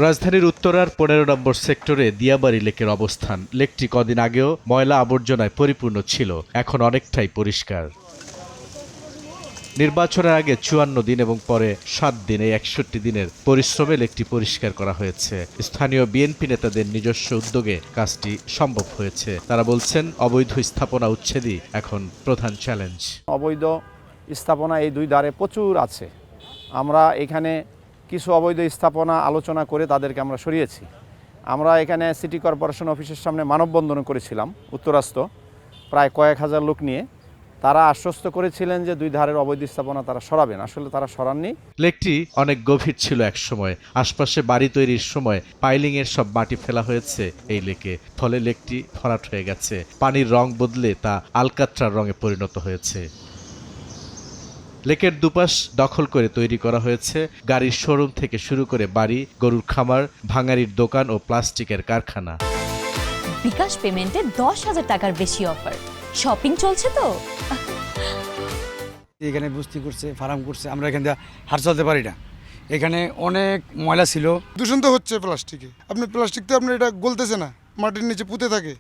রাজধানীর উত্তরার ১৫ নম্বর সেক্টরে দিয়াবাড়ি লেকের অবস্থান। লেকটি কদিন আগেও ময়লা আবর্জনায় পরিপূর্ণ ছিল, এখন অনেকটাই পরিষ্কার। নির্বাচনের আগে ৫৪ দিন এবং পরে ৭ দিন, এই ৬১ দিনের পরিশ্রমে লেকটি পরিষ্কার করা হয়েছে। স্থানীয় বিএনপি নেতাদের নিজস্ব উদ্যোগে কাজটি সম্ভব হয়েছে। তারা বলছেন, অবৈধ স্থাপনা উচ্ছেদই এখন প্রধান চ্যালেঞ্জ। অবৈধ স্থাপনা এই দুই ধারে প্রচুর আছে। আমরা এখানে কিছু অবৈধ স্থাপনা আলোচনা করে তাদেরকে আমরা সরিয়েছি। আমরা এখানে সিটি কর্পোরেশন অফিসের সামনে মানববন্ধন করেছিলাম উত্তরাস্ত, প্রায় কয়েক হাজার লোক নিয়ে। তারা আশ্বস্ত করেছিলেন যে দুই ধারের অবৈধ স্থাপনা তারা সরাবেন, আসলে তারা সরাননি। লেকটি অনেক গভীর ছিল একসময়। আশপাশে বাড়ি তৈরির সময় পাইলিংয়ের সব মাটি ফেলা হয়েছে এই লেকে, ফলে লেকটি ভরাট হয়ে গেছে। পানির রং বদলে তা আলকাত্রার রঙে পরিণত হয়েছে। লেকের দুপাশ দখল করে তৈরি করা হয়েছে গাড়ির শোরুম থেকে শুরু করে বাড়ি, গরুর খামার, ভাঙাড়ির দোকান ও প্লাস্টিকের কারখানা। বিকাশ পেমেন্টে ১০,০০০ টাকার বেশি অফার। শপিং চলছে তো। এখানে বস্তি করছে, ফার্ম করছে, আমরা এখান থেকে হার চলতে পারি না। এখানে অনেক ময়লা ছিল। দূষণ তো হচ্ছে প্লাস্টিকে। প্লাস্টিক তো আপনার এটা গলতেছে না, মাটির নিচে পুঁতে থাকে,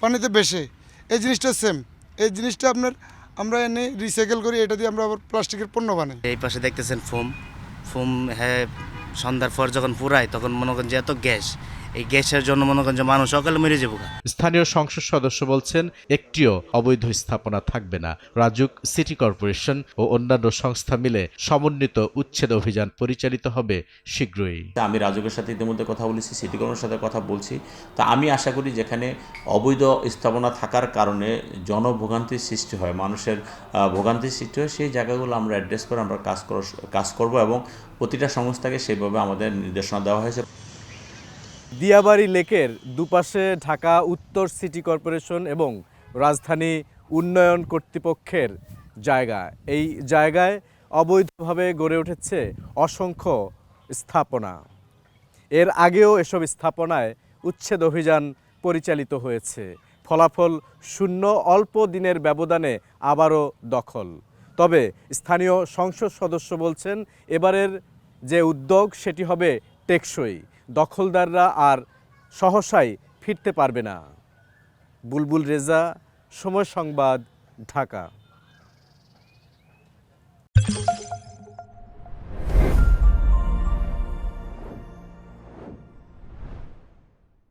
পানিতে ভেসে। এই জিনিসটা সেম। এই জিনিসটা আমরা এনে রিসাইকেল করি, এটা দিয়ে আমরা আবার প্লাস্টিকের পণ্য বানাই। এই পাশে দেখতেছেন ফোম হ্যাঁ, সন্ধ্যার পর যখন পুরায় তখন মনে করেন যে এত গ্যাস, এই গ্যাসের জন্য মনে করেন যে মানুষ সকালে মরে যাবো। স্থানীয় সংসদ সদস্য বলছেন, একটিও অবৈধ স্থাপনা থাকবে না। রাজুক, সিটি কর্পোরেশন ও অন্যান্য সংস্থা মিলে সমন্বিত উচ্ছেদ অভিযান পরিচালিত হবে শীঘ্রই। আমি রাজুকের সাথে ইতিমধ্যে কথা বলেছি, সিটি কর্পোরেশনের সাথে কথা বলছি। তা আমি আশা করি যেখানে অবৈধ স্থাপনা থাকার কারণে জনভোগান্তির সৃষ্টি হয়, মানুষের ভোগান্তির সৃষ্টি হয়, সেই জায়গাগুলো আমরা অ্যাড্রেস করে আমরা কাজ করব এবং প্রতিটা সংস্থাকে সেইভাবে আমাদের নির্দেশনা দেওয়া হয়েছে। দিয়াবাড়ি লেকের দুপাশে ঢাকা উত্তর সিটি কর্পোরেশন এবং রাজধানী উন্নয়ন কর্তৃপক্ষের জায়গা। এই জায়গায় অবৈধভাবে গড়ে উঠেছে অসংখ্য স্থাপনা। এর আগেও এসব স্থাপনায় উচ্ছেদ অভিযান পরিচালিত হয়েছে। ফলাফল শূন্য, অল্প দিনের ব্যবধানে আবারও দখল। তবে স্থানীয় সংসদ সদস্য বলছেন, এবারের যে উদ্যোগ সেটি হবে টেকসই। দখলদাররা আর সহসাই ফিরতে পারবে না। বুলবুল রেজা, সময় সংবাদ, ঢাকা।